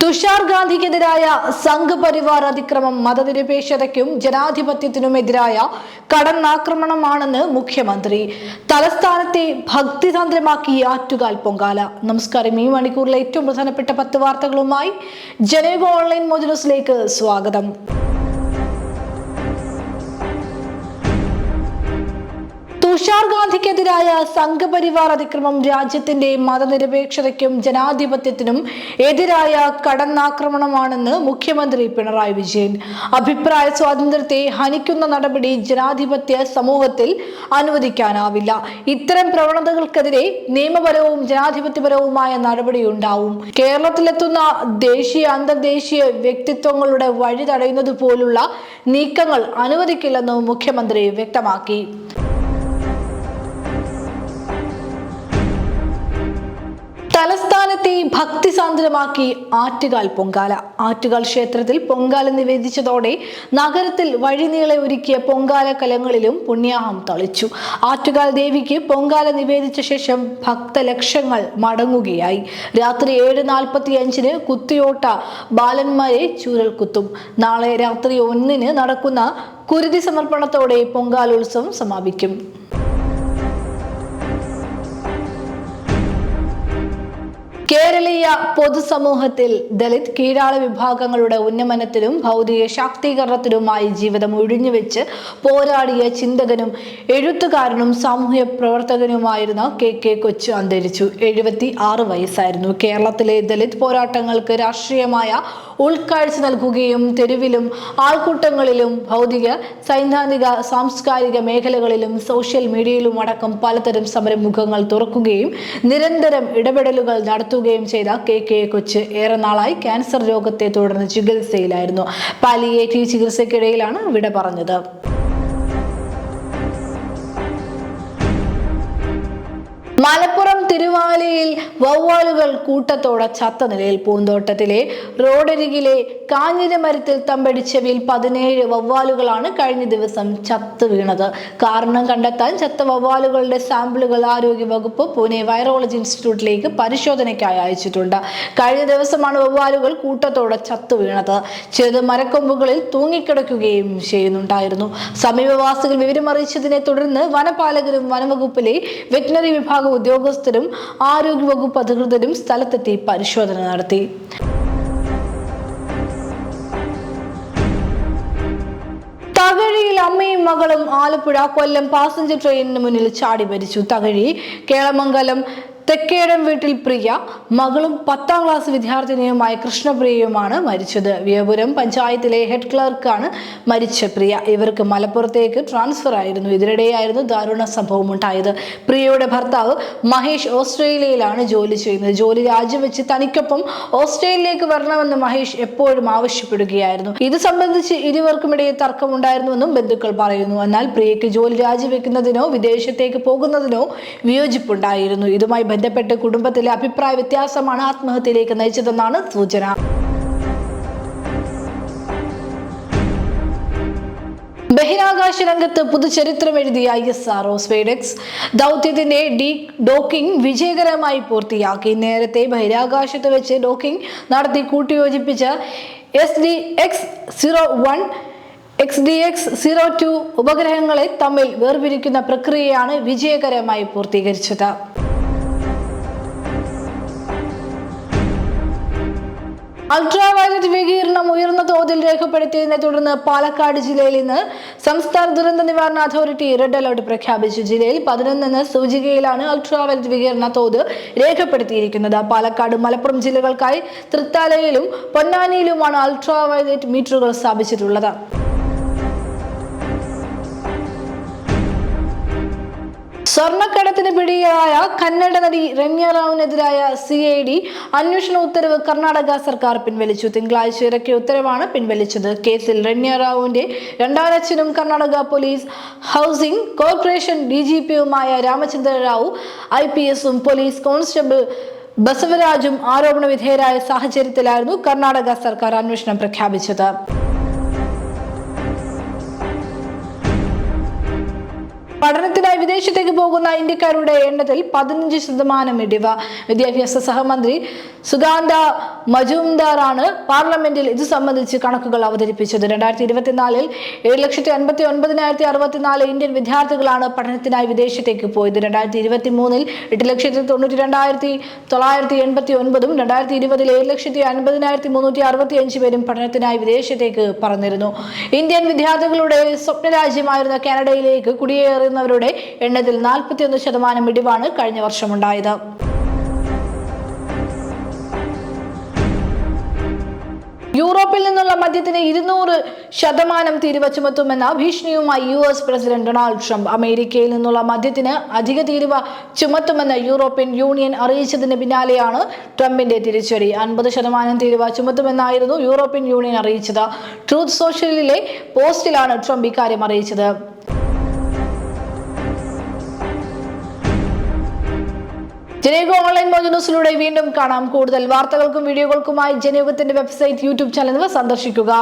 തുഷാർ ഗാന്ധിക്കെതിരായ സംഘപരിവാർ അതിക്രമം മതനിരപേക്ഷതയ്ക്കും ജനാധിപത്യത്തിനുമെതിരായ കടന്നാക്രമണമാണെന്ന് മുഖ്യമന്ത്രി. തലസ്ഥാനത്തെ ഭക്തിസാന്ദ്രമാക്കി ആറ്റുകാൽ പൊങ്കാല. നമസ്കാരം. ഈ മണിക്കൂറിലെ ഏറ്റവും പ്രധാനപ്പെട്ട 10 വാർത്തകളുമായി ജനയുഗം ഓൺലൈൻ മോജ് ന്യൂസിലേക്ക് സ്വാഗതം. തുഷാർ ഗാന്ധിക്കെതിരായ സംഘപരിവാർ അതിക്രമം രാജ്യത്തിന്റെ മതനിരപേക്ഷതയ്ക്കും ജനാധിപത്യത്തിനും എതിരായ കടന്നാക്രമണമാണെന്ന് മുഖ്യമന്ത്രി പിണറായി വിജയൻ. അഭിപ്രായ സ്വാതന്ത്ര്യത്തെ ഹനിക്കുന്ന നടപടി ജനാധിപത്യ സമൂഹത്തിൽ അനുവദിക്കാനാവില്ല. ഇത്തരം പ്രവണതകൾക്കെതിരെ നിയമപരവും ജനാധിപത്യപരവുമായ നടപടിയുണ്ടാവും. കേരളത്തിലെത്തുന്ന ദേശീയ അന്തർദേശീയ വ്യക്തിത്വങ്ങളുടെ വഴി തടയുന്നത് പോലുള്ള നീക്കങ്ങൾ അനുവദിക്കില്ലെന്നും മുഖ്യമന്ത്രി വ്യക്തമാക്കി. തലസ്ഥാനത്തെ ഭക്തിസാന്ദ്രമാക്കി ആറ്റുകാൽ പൊങ്കാല. ആറ്റുകാൽ ക്ഷേത്രത്തിൽ പൊങ്കാല നിവേദിച്ചതോടെ നഗരത്തിൽ വഴിനീളെ ഒരുക്കിയ പൊങ്കാല കലങ്ങളിലും പുണ്യാഹം തളിച്ചു. ആറ്റുകാൽ ദേവിക്ക് പൊങ്കാല നിവേദിച്ച ശേഷം ഭക്തലക്ഷങ്ങൾ മടങ്ങുകയായി. രാത്രി 7:45 കുത്തിയോട്ട ബാലന്മാരെ ചൂരൽ കുത്തും. നാളെ രാത്രി 1 നടക്കുന്ന കുരുതി സമർപ്പണത്തോടെ പൊങ്കാലോത്സവം സമാപിക്കും. കേരളീയ പൊതുസമൂഹത്തിൽ ദലിത് കീഴാള വിഭാഗങ്ങളുടെ ഉന്നമനത്തിനും ഭൗതിക ശാക്തീകരണത്തിനുമായി ജീവിതം ഒഴിഞ്ഞുവെച്ച് പോരാടിയ ചിന്തകനും എഴുത്തുകാരനും സാമൂഹ്യ പ്രവർത്തകനുമായിരുന്ന കെ കൊച്ചു അന്തരിച്ചു. 76 വയസ്സായിരുന്നു. കേരളത്തിലെ ദലിത് പോരാട്ടങ്ങൾക്ക് രാഷ്ട്രീയമായ ഉൾക്കാഴ്ച നൽകുകയും തെരുവിലും ആൾക്കൂട്ടങ്ങളിലും ഭൗതിക സൈദ്ധാന്തിക സാംസ്കാരിക മേഖലകളിലും സോഷ്യൽ മീഡിയയിലും അടക്കം പലതരം സമരമുഖങ്ങൾ തുറക്കുകയും നിരന്തരം ഇടപെടലുകൾ നടത്തുകയും ചെയ്ത കെ കൊച്ച് ഏറെ നാളായി ക്യാൻസർ രോഗത്തെ തുടർന്ന് ചികിത്സയിലായിരുന്നു. പാലിയേറ്റീവ് ചികിത്സയ്ക്കിടയിലാണ് വിട പറഞ്ഞത്. മലപ്പുറം തിരുവാലയിൽ വവ്വാലുകൾ കൂട്ടത്തോടെ ചത്ത നിലയിൽ. പൂന്തോട്ടത്തിലെ റോഡരികിലെ കാഞ്ഞിരമരത്തിൽ തമ്പടിച്ചവയിൽ 17 വവ്വാലുകളാണ് കഴിഞ്ഞ ദിവസം ചത്തു വീണത്. കാരണം കണ്ടെത്താൻ ചത്ത വവ്വാലുകളുടെ സാമ്പിളുകൾ ആരോഗ്യവകുപ്പ് പൂനെ വൈറോളജി ഇൻസ്റ്റിറ്റ്യൂട്ടിലേക്ക് പരിശോധനയ്ക്കായി അയച്ചിട്ടുണ്ട്. കഴിഞ്ഞ ദിവസമാണ് വവ്വാലുകൾ കൂട്ടത്തോടെ ചത്തു വീണത്. ചിലത് മരക്കൊമ്പുകളിൽ തൂങ്ങിക്കിടക്കുകയും ചെയ്യുന്നുണ്ടായിരുന്നു. സമീപവാസികൾ വിവരമറിയിച്ചതിനെ തുടർന്ന് വനപാലകരും വനവകുപ്പിലെ വെറ്റിനറി വിഭാഗം ഉദ്യോഗസ്ഥരും ആരോഗ്യവകുപ്പ് അധികൃതരും സ്ഥലത്തെത്തി പരിശോധന നടത്തി. തകഴിയിൽ അമ്മയും മകളും ആലപ്പുഴ കൊല്ലം പാസഞ്ചർ ട്രെയിനിന് മുന്നിൽ ചാടി മരിച്ചു. തകഴി കേളമംഗലം തെക്കേടം വീട്ടിൽ പ്രിയ മകളും 10ാം ക്ലാസ് വിദ്യാർത്ഥിനിയുമായ കൃഷ്ണപ്രിയയുമാണ് മരിച്ചത്. വിയപുരം പഞ്ചായത്തിലെ ഹെഡ് ക്ലർക്കാണ് മരിച്ച പ്രിയ. ഇവർക്ക് മലപ്പുറത്തേക്ക് ട്രാൻസ്ഫർ ആയിരുന്നു. ഇതിനിടെയായിരുന്നു ദാരുണ സംഭവം ഉണ്ടായത്. പ്രിയയുടെ ഭർത്താവ് മഹേഷ് ഓസ്ട്രേലിയയിലാണ് ജോലി ചെയ്യുന്നത്. ജോലി രാജിവെച്ച് തനിക്കൊപ്പം ഓസ്ട്രേലിയയിലേക്ക് വരണമെന്ന് മഹേഷ് എപ്പോഴും ആവശ്യപ്പെടുകയായിരുന്നു. ഇത് സംബന്ധിച്ച് ഇരുവർക്കുമിടയിൽ തർക്കമുണ്ടായിരുന്നുവെന്നും ബന്ധുക്കൾ പറയുന്നു. എന്നാൽ പ്രിയയ്ക്ക് ജോലി രാജിവെക്കുന്നതിനോ വിദേശത്തേക്ക് പോകുന്നതിനോ വിയോജിപ്പുണ്ടായിരുന്നു. ഇതുമായി ബന്ധപ്പെട്ട് കുടുംബത്തിലെ അഭിപ്രായ വ്യത്യാസമാണ് ആത്മഹത്യയിലേക്ക് നയിച്ചതെന്നാണ് സൂചന. ബഹിരാകാശ രംഗത്ത് പുതുചരിത്രം എഴുതിയ ISRO SpaceX ദൗത്യത്തിന്റെ ഡോക്കിംഗ് വിജയകരമായി പൂർത്തിയാക്കി. നേരത്തെ ബഹിരാകാശത്ത് വെച്ച് ഡോക്കിംഗ് നടത്തി കൂട്ടിയോജിപ്പിച്ച SDX-01 XDX-02 ഉപഗ്രഹങ്ങളെ തമ്മിൽ വേർപിരിക്കുന്ന പ്രക്രിയയാണ് വിജയകരമായി പൂർത്തീകരിച്ചത്. അൾട്രാവയലറ്റ് വികിരണം ഉയർന്ന തോതിൽ രേഖപ്പെടുത്തിയതിനെ തുടർന്ന് പാലക്കാട് ജില്ലയിൽ ഇന്ന് സംസ്ഥാന ദുരന്ത നിവാരണ അതോറിറ്റി റെഡ് അലർട്ട് പ്രഖ്യാപിച്ചു. ജില്ലയിൽ 11 സൂചികയിലാണ് അൾട്രാവയലറ്റ് വികിരണ തോത് രേഖപ്പെടുത്തിയിരിക്കുന്നത്. പാലക്കാട് മലപ്പുറം ജില്ലകൾക്കായി തൃത്താലയിലും പൊന്നാനിയിലുമാണ് അൾട്രാവയലറ്റ് മീറ്ററുകൾ സ്ഥാപിച്ചിട്ടുള്ളത്. സ്വർണ്ണക്കടത്തിന് പിടിയിലായ കന്നഡ നടി രമ്യ റാവുവിനെതിരായ CID അന്വേഷണ ഉത്തരവ് കർണാടക സർക്കാർ പിൻവലിച്ചു. തിങ്കളാഴ്ച ഇറക്കിയ ഉത്തരവാണ് പിൻവലിച്ചത്. കേസിൽ രമ്യ റാവുവിന്റെ രണ്ടാനച്ഛനും കർണാടക പോലീസ് ഹൗസിംഗ് കോർപ്പറേഷൻ DGPയുമായ രാമചന്ദ്ര റാവു IPSഉം പോലീസ് കോൺസ്റ്റബിൾ ബസവരാജും ആരോപണ വിധേയരായ സാഹചര്യത്തിലായിരുന്നു കർണാടക സർക്കാർ അന്വേഷണം പ്രഖ്യാപിച്ചത്. പഠനത്തിനായി പഠനത്തിനായി വിദേശത്തേക്ക് പോകുന്ന ഇന്ത്യക്കാരുടെ എണ്ണത്തിൽ 15% ഇടിവ്. വിദ്യാഭ്യാസ സഹമന്ത്രി സുഗാന്ത മജുംദാറാണ് പാർലമെന്റിൽ ഇത് സംബന്ധിച്ച് കണക്കുകൾ അവതരിപ്പിച്ചത്. 2024 7,59,064 ഇന്ത്യൻ വിദ്യാർത്ഥികളാണ് പഠനത്തിനായി വിദേശത്തേക്ക് പോയത്. 2023 8,92,989 2020 7,50,365 പേരും പഠനത്തിനായി വിദേശത്തേക്ക് പറന്നിരുന്നു. ഇന്ത്യൻ വിദ്യാർത്ഥികളുടെ സ്വപ്ന രാജ്യമായിരുന്ന കാനഡയിലേക്ക് കുടിയേറുന്നവരുടെ എണ്ണത്തിൽ 41% ഇടിവാണ് കഴിഞ്ഞ വർഷം ഉണ്ടായത്. യൂറോപ്പിൽ നിന്നുള്ള മദ്യത്തിന് 200% തീരുവ ചുമത്തുമെന്ന ഭീഷണിയുമായി US പ്രസിഡന്റ് ഡൊണാൾഡ് ട്രംപ്. അമേരിക്കയിൽ നിന്നുള്ള മദ്യത്തിന് അധിക തീരുവ ചുമത്തുമെന്ന് യൂറോപ്യൻ യൂണിയൻ അറിയിച്ചതിന് പിന്നാലെയാണ് ട്രംപിന്റെ തിരിച്ചടി. 50% തീരുവ ചുമത്തുമെന്നായിരുന്നു യൂറോപ്യൻ യൂണിയൻ അറിയിച്ചത്. ട്രൂത്ത് സോഷ്യലിലെ പോസ്റ്റിലാണ് ട്രംപ് ഇക്കാര്യം അറിയിച്ചത്. ജനയുഗ ഓൺലൈൻ മോജോ ന്യൂസിലൂടെ വീണ്ടും കാണാം. കൂടുതൽ വാർത്തകൾക്കും വീഡിയോകൾക്കുമായി ജനയുഗത്തിന്റെ വെബ്സൈറ്റ്, യൂട്യൂബ് ചാനൽ സന്ദർശിക്കുക.